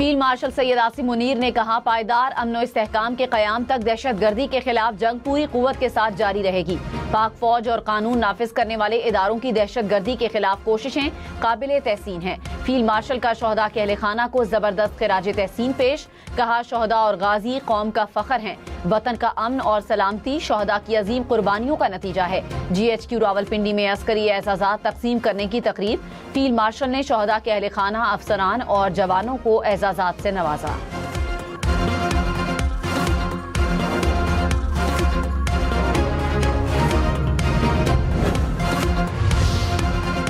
Field marshal Syed Asim Munir ने कहा, पायदार अमन और इस्तेहकाम के क़याम तक दहशतगर्दी के खिलाफ जंग पूरी कुव्वत के साथ जारी रहेगी। पाक फौज और कानून नाफिज करने वाले इदारों की दहशतगर्दी के खिलाफ कोशिशें काबिल तहसीन हैं। फील्ड मार्शल का शोहदा के अहले खाना को जबरदस्त खिराज तहसीन पेश। कहा, शोहदा और गाजी कौम का फख्र हैं। वतन का अमन और सलामती शोहदा की अजीम कुर्बानियों का नतीजा है। GHQ रावलपिंडी में अस्करी एजाजात तकसीम करने की तकरीब। फील्ड मार्शल ने शोहदा के अहले खाना, अफसरान और जवानों को एजाजात से नवाजा।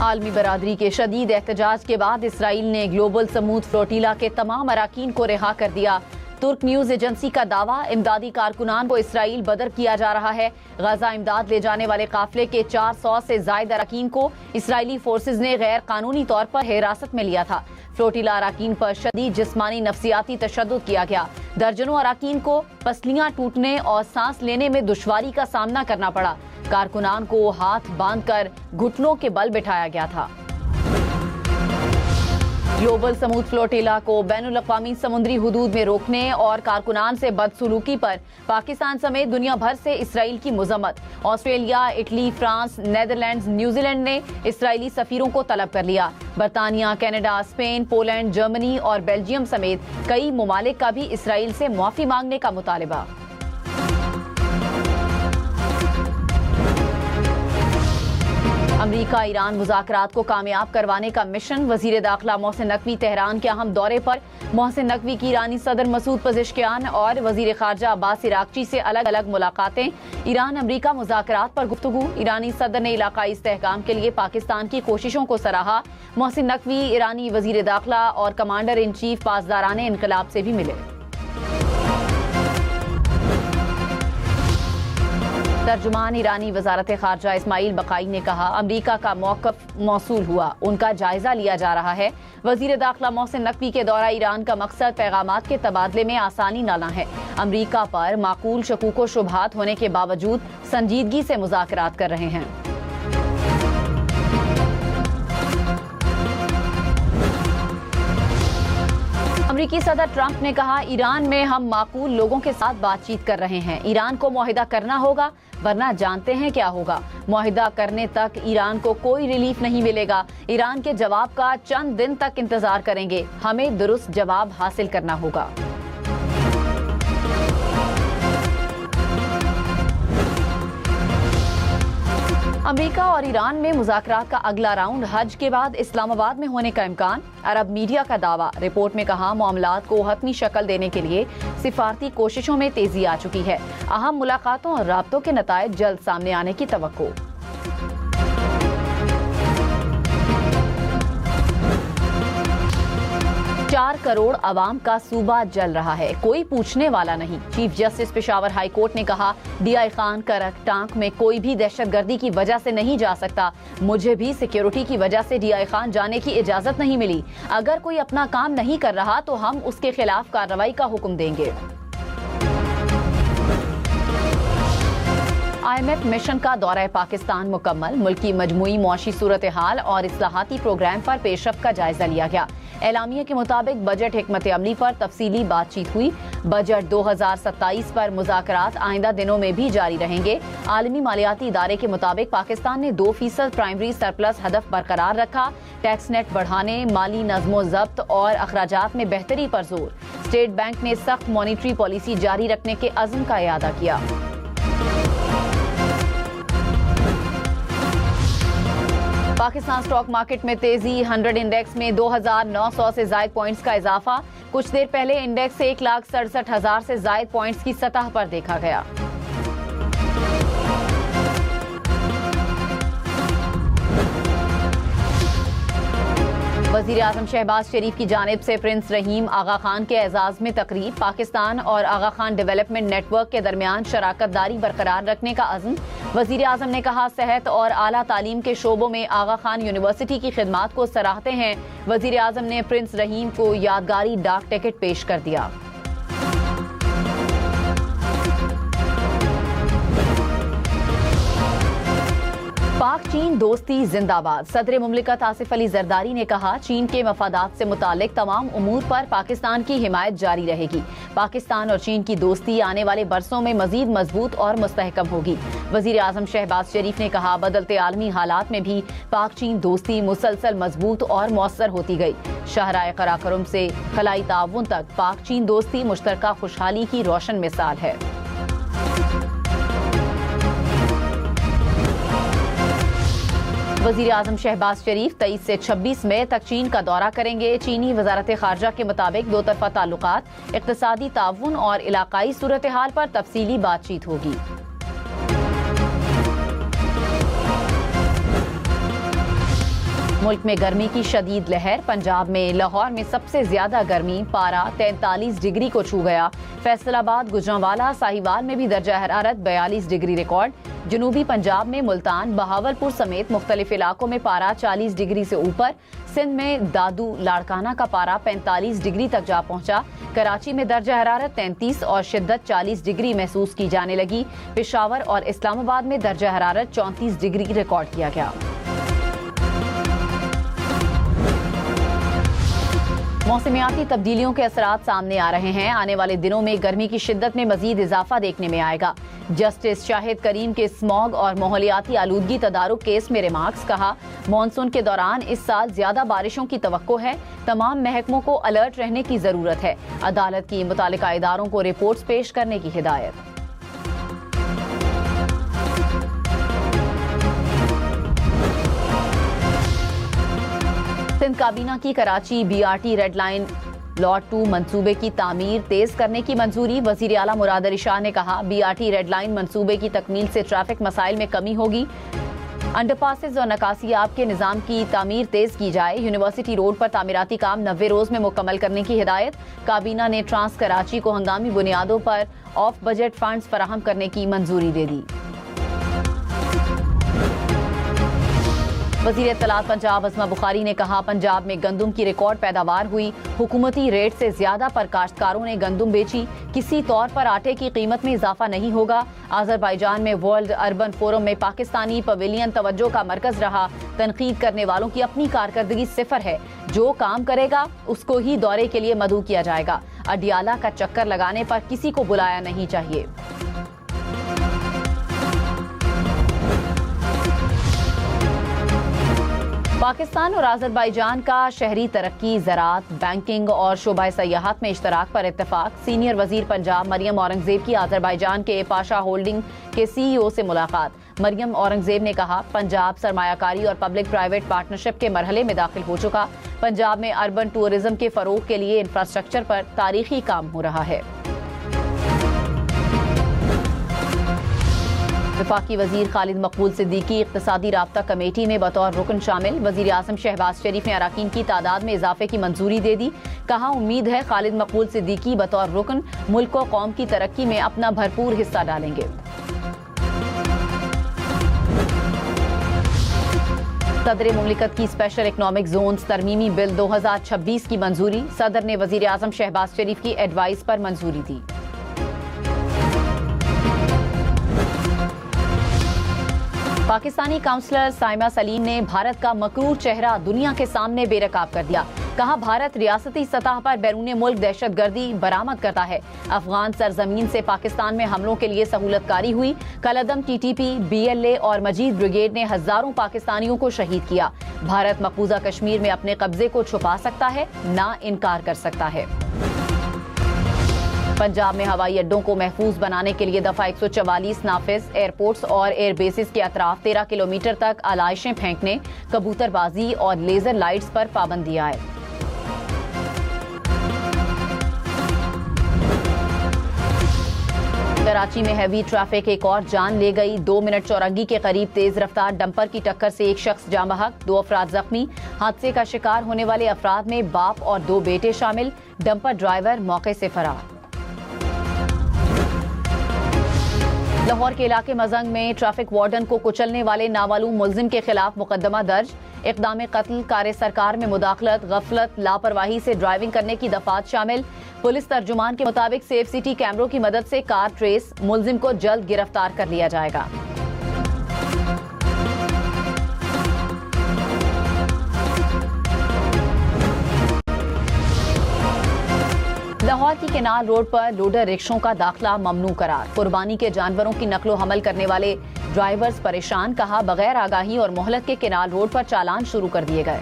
आलमी बरादरी के शदीद एहतजाज के बाद इसराइल ने ग्लोबल समूद फ्लोटीला के तमाम अराकीन को रिहा कर दिया। तुर्क न्यूज एजेंसी का दावा, इमदादी कारकुनान को इसराइल बदर किया जा रहा है। गजा इमदाद ले जाने वाले काफिले के 400 से जायद अराकीन को इसराइली फोर्सेज ने गैर कानूनी तौर पर हिरासत में लिया था। फ्लोटीला अराकीन पर शदीद जिस्मानी नफ्सियाती तशद्दुद किया गया। दर्जनों अराकीन को पसलियां टूटने और सांस लेने में दुश्वारी का सामना करना पड़ा। कारकुनान को हाथ बांधकर घुटनों के बल बिठाया गया था। ग्लोबल समूद फ्लोटीला को बैनुल अक़वामी समुद्री हुदूद में रोकने और कारकुनान से बदसलूकी पर पाकिस्तान समेत दुनिया भर से इसराइल की मुज़म्मत। Australia, Italy, France, Netherlands, New Zealand ने इसराइली सफीरों को तलब कर लिया। बरतानिया, कनाडा, स्पेन, पोलैंड, जर्मनी और बेल्जियम समेत कई ममालिक का भी इसराइल से मुआफ़ी मांगने का मुतालबा। अमरीका ईरान मुज़ाकरात को कामयाब करवाने का मिशन। वज़ीर दाखिला मोहसिन नकवी तेहरान के अहम दौरे पर। मोहसिन नकवी की ईरानी सदर मसूद पज़ेश्कियान और वज़ीर ख़ारजा अब्बास इराक़ची से अलग अलग मुलाकातें। ईरान अमरीका मुज़ाकरात पर गुफ्तगू। ईरानी सदर ने इलाक़ाई इस्तेहकाम के लिए पाकिस्तान की कोशिशों को सराहा। मोहसिन नकवी ईरानी वज़ीर दाखिला और कमांडर इन चीफ पासदाराने इनक़लाब से भी मिले। तर्जुमान ईरानी वजारत खारजा इस्माइल बकाई ने कहा, अमरीका का मौक़िफ़ मौसूल हुआ, उनका जायजा लिया जा रहा है। वज़ीर दाखिला मोहसिन नकवी के दौरा ईरान का मकसद पैगामात के तबादले में आसानी लाना है। अमरीका पर माकूल शकूक व शुबहात होने के बावजूद संजीदगी से मुज़ाकरात कर रहे हैं। अमरीकी सदर ट्रंप ने कहा, ईरान में हम माकूल लोगों के साथ बातचीत कर रहे हैं। ईरान को मुआहिदा करना होगा, वरना जानते हैं क्या होगा। मुआहिदा करने तक ईरान को कोई रिलीफ नहीं मिलेगा। ईरान के जवाब का चंद दिन तक इंतजार करेंगे। हमें दुरुस्त जवाब हासिल करना होगा। अमेरिका और ईरान में मुज़ाकरात का अगला राउंड हज के बाद इस्लामाबाद में होने का इम्कान। अरब मीडिया का दावा। रिपोर्ट में कहा, मामलात को हतमी शक्ल देने के लिए सिफारती कोशिशों में तेजी आ चुकी है। अहम मुलाकातों और राब्तों के नतायज जल्द सामने आने की तवक्को। 4 करोड़ अवाम का सूबा जल रहा है, कोई पूछने वाला नहीं। Chief justice Peshawar high court ने कहा, DI खान करक टांक में कोई भी दहशतगर्दी की वजह से नहीं जा सकता। मुझे भी सिक्योरिटी की वजह से DI खान जाने की इजाजत नहीं मिली। अगर कोई अपना काम नहीं कर रहा तो हम उसके खिलाफ कार्रवाई का हुक्म देंगे। IMF मिशन का दौरा पाकिस्तान मुकम्मल। मुल्क की मजमूई मौशी सूरत हाल और इस्लाहाती प्रोग्राम पर पेशरफ्त का जायजा लिया गया। एलामिया के मुताबिक बजट हिकमत अमली पर तफसीली बातचीत हुई। बजट 2027 पर मुज़ाकरात आइंदा दिनों में भी जारी रहेंगे। आलमी मालियाती इदारे के मुताबिक पाकिस्तान ने 2% प्राइमरी सरप्लस हदफ बरकरार रखा। टैक्स नेट बढ़ाने, माली नज़्मो ज़ब्त और अखराजात में बेहतरी पर जोर। स्टेट बैंक ने सख्त मॉनिटरी पॉलिसी जारी रखने के अज़्म का इयादा किया। पाकिस्तान स्टॉक मार्केट में तेजी। 100 इंडेक्स में 2900 से जायद पॉइंट्स का इजाफा। कुछ देर पहले इंडेक्स 1,67,000 से जायद पॉइंट्स की सतह पर देखा गया। वज़ीर आज़म शहबाज शरीफ की जानिब से प्रिंस रहीम आगा खान के एजाज में तकरीब। पाकिस्तान और आगा खान डेवलपमेंट नेटवर्क के दरमियान शराकत दारी बरकरार रखने का अज़्म। वज़ीर आज़म ने कहा, सेहत और आला तालीम के शोबों में आगा खान यूनिवर्सिटी की खिदमात को सराहते हैं। वज़ीर आज़म ने प्रिंस रहीम को यादगारी डाक टिकट पेश कर दिया। पाक चीन दोस्ती जिंदाबाद। सदर मुमलिकत आसिफ अली जरदारी ने कहा, चीन के मफादात से मुतालिक तमाम उमूर पर पाकिस्तान की हिमायत जारी रहेगी। पाकिस्तान और चीन की दोस्ती आने वाले बरसों में मजीद मजबूत और मुस्तहकम होगी। वजीर आजम शहबाज शरीफ ने कहा, बदलते आलमी हालात में भी पाक चीन दोस्ती मुसलसल मजबूत और मौसर होती गई। शाहराए कराकोरम से खलाई ताउन तक पाक चीन दोस्ती मुश्तरका खुशहाली की रोशन मिसाल है। वजीर आजम शहबाज शरीफ 23 से 26 मई तक चीन का दौरा करेंगे। चीनी वजारत खारजा के मुताबिक दो तरफा ताल्लुकात, इक्तिसादी ताउन और इलाकाई सूरत हाल पर तफसीली बातचीत होगी। मुल्क में गर्मी की शदीद लहर। पंजाब में लाहौर में सबसे ज्यादा गर्मी, पारा 43 डिग्री को छू गया। फैसलाबाद, गुजरांवाला, साहिवाल में भी दर्जा हरारत 42 डिग्री रिकॉर्ड। जनूबी पंजाब में मुल्तान, बहावलपुर समेत मुख्तलिफ इलाकों में पारा 40 डिग्री से ऊपर। सिंध में दादू लाड़काना का पारा 45 डिग्री तक जा पहुंचा। कराची में दर्जा हरारत 33 और शिद्दत 40 डिग्री महसूस की जाने लगी। पेशावर और इस्लामाबाद में दर्जा हरारत 34 डिग्री रिकॉर्ड किया गया। मौसमियाती तब्दीलियों के असरात सामने आ रहे हैं। आने वाले दिनों में गर्मी की शिद्दत में मजीद इजाफा देखने में आएगा। जस्टिस शाहिद करीम के स्मॉग और माहौलियाती आलूदगी तदारुक केस में रिमार्क्स। कहा, मानसून के दौरान इस साल ज्यादा बारिशों की तवक्को है। तमाम महकमों को अलर्ट रहने की जरूरत है। अदालत की मुतालिका इदारों को रिपोर्ट्स पेश करने की हिदायत। सिंध काबीना की Karachi BRT red line lot 2 मंसूबे की तामीर तेज करने की मंजूरी। वजीर आला मुराद अली शाह ने कहा, BRT रेड लाइन मंसूबे की तकमील से ट्रैफिक मसाइल में कमी होगी। अंडरपासेज और नकासियाब के निजाम की तामीर तेज की जाए। यूनिवर्सिटी रोड पर तामीराती काम 90 रोज में मुकम्मल करने की हिदायत। काबीना ने ट्रांस कराची को हंगामी बुनियादों पर ऑफ बजट फंड्स फराहम करने की मंजूरी दे दी। वज़ीर इत्तलात पंजाब अज़मा बुखारी ने कहा, पंजाब में गंदम की रिकॉर्ड पैदावार हुई। हुकूमती रेट से ज्यादा पर काश्तकारों ने गंदम बेची। किसी तौर पर आटे की कीमत में इजाफा नहीं होगा। अजरबैजान में वर्ल्ड अर्बन फोरम में पाकिस्तानी पवेलियन तवज्जो का मरकज रहा। तनकीद करने वालों की अपनी कारकर्दगी सिफर है। जो काम करेगा उसको ही दौरे के लिए मदऊ किया जाएगा। अडियाला का चक्कर लगाने पर किसी को बुलाया नहीं चाहिए। पाकिस्तान और अजरबैजान का शहरी तरक्की, ज़राअत, बैंकिंग और शोबा सयाहत में इश्तराक पर इत्तेफाक। सीनियर वजीर पंजाब मरियम औरंगजेब की अजरबैजान के पाशा होल्डिंग के CEO से मुलाकात। मरियम औरंगजेब ने कहा, पंजाब सरमायाकारी और पब्लिक प्राइवेट पार्टनरशिप के मरहले में दाखिल हो चुका। पंजाब में अर्बन टूरिज्म के फरोग के लिए इंफ्रास्ट्रक्चर पर तारीखी काम हो रहा है। वफाकी वजीर खालिद मकबूल सिद्दीकी इक्तिसादी राब्ता कमेटी में बतौर रुकन शामिल। वजीर आजम शहबाज शरीफ ने अराकीन की तादाद में इजाफे की मंजूरी दे दी। कहा, उम्मीद है खालिद मकबूल सिद्दीकी बतौर रुकन मुल्क और कौम की तरक्की में अपना भरपूर हिस्सा डालेंगे। सदर मुमलिकत की स्पेशल इकनॉमिक जोन्स तरमीमी बिल 2026 की मंजूरी। सदर ने वजीर आजम शहबाज शरीफ की एडवाइस पर मंजूरी दी। पाकिस्तानी काउंसलर साइमा सलीम ने भारत का मकरूर चेहरा दुनिया के सामने बेनकाब कर दिया। कहा, भारत रियासती सतह पर बैरून मुल्क दहशतगर्दी बरामद करता है। अफगान सरजमीन से पाकिस्तान में हमलों के लिए सहूलतकारी हुई। कलअदम TTP, BLA और मजीद ब्रिगेड ने हजारों पाकिस्तानियों को शहीद किया। भारत मकबूजा कश्मीर में अपने कब्जे को छुपा सकता है, ना इनकार कर सकता है। पंजाब में हवाई अड्डों को महफूज बनाने के लिए दफा 144 नाफिज। एयरपोर्ट्स और एयरबेसिस के अतराफ 13 किलोमीटर तक आलाइशें फेंकने, कबूतरबाजी और लेजर लाइट्स पर पाबंदी आए। कराची में हैवी ट्रैफिक एक और जान ले गई। 2 मिनट चौरंगी के करीब तेज रफ्तार डंपर की टक्कर से एक शख्स जाँ बहक, 2 अफराद जख्मी। हादसे का शिकार होने वाले अफराद में बाप और 2 बेटे शामिल। डंपर ड्राइवर मौके से फरार। लाहौर के इलाके मजंग में ट्रैफिक वार्डन को कुचलने वाले नामालूम मुलजिम के खिलाफ मुकदमा दर्ज। इक़दाम कत्ल, कार्य सरकार में मुदाखलत, गफलत, लापरवाही से ड्राइविंग करने की दफात शामिल। पुलिस तर्जुमान के मुताबिक सेफ सिटी कैमरों की मदद से कार ट्रेस, मुलजिम को जल्द गिरफ्तार कर लिया जाएगा। लाहौर की केनाल रोड पर लोडर रिक्शों का दाखिला ममनू करार। कुर्बानी के जानवरों की नकलो हमल करने वाले ड्राइवर्स परेशान, कहा बगैर आगाही और मोहलत के केनाल रोड पर चालान शुरू कर दिए गए।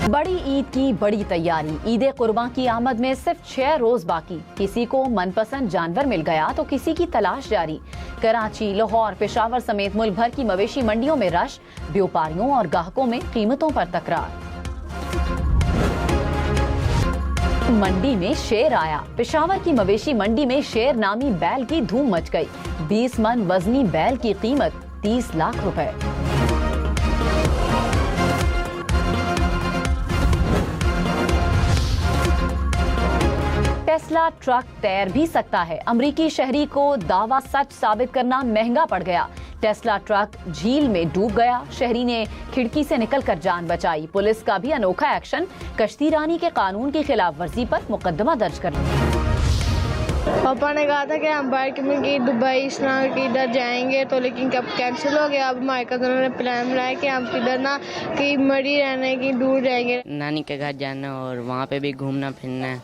बड़ी ईद की बड़ी तैयारी। ईद कुर्बान की आमद में सिर्फ 6 रोज बाकी। किसी को मनपसंद जानवर मिल गया तो किसी की तलाश जारी। कराची, लाहौर, पेशावर समेत मुल्क भर की मवेशी मंडियों में रश, व्यापारियों और ग्राहकों में कीमतों पर तकरार। मंडी में शेर आया। पेशावर की मवेशी मंडी में शेर नामी बैल की धूम मच गई। 20 मन वजनी बैल की कीमत 30 लाख रुपए। टेस्ला ट्रक तैर भी सकता है। अमरीकी शहरी को दावा सच साबित करना महंगा पड़ गया। टेस्ला ट्रक झील में डूब गया। शहरी ने खिड़की से निकलकर जान बचाई। पुलिस का भी अनोखा एक्शन। कश्ती रानी के कानून की खिलाफ वर्जी पर मुकदमा दर्ज कर लिया। पापा ने कहा था कि हम बाइक में कि दुबई इस्लाम की इधर जाएंगे, तो लेकिन कब कैंसिल हो गया। अब हमारे कज़नों ने प्लान बनाया कि हम किधर ना कि मरी रहने की दूर जाएंगे। नानी के घर जाना और वहाँ पे भी घूमना फिरना है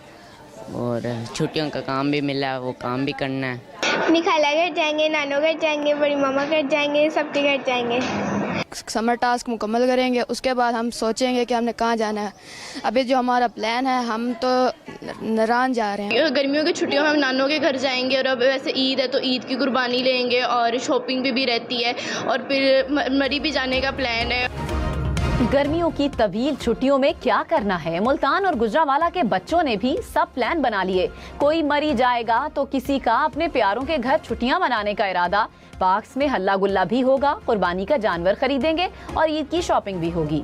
और छुट्टियों का काम भी मिला है, वो काम भी करना है। अपनी खाला घर जाएंगे, नानों घर जाएंगे, बड़ी मामा घर जाएंगे, सबके घर जाएंगे। समर टास्क मुकम्मल करेंगे, उसके बाद हम सोचेंगे कि हमने कहाँ जाना है। अभी जो हमारा प्लान है, हम तो नरान जा रहे हैं। गर्मियों की छुट्टियों में हम नानों के घर जाएंगे और अब वैसे ईद है तो ईद की कुर्बानी लेंगे और शॉपिंग भी रहती है और फिर मरी भी जाने का प्लान है। गर्मियों की तवील छुट्टियों में क्या करना है? मुल्तान और गुजरावाला के बच्चों ने भी सब प्लान बना लिए। कोई मरी जाएगा तो किसी का अपने प्यारों के घर छुट्टियां मनाने का इरादा। पार्क्स में हल्ला गुल्ला भी होगा। कुर्बानी का जानवर खरीदेंगे और ईद की शॉपिंग भी होगी।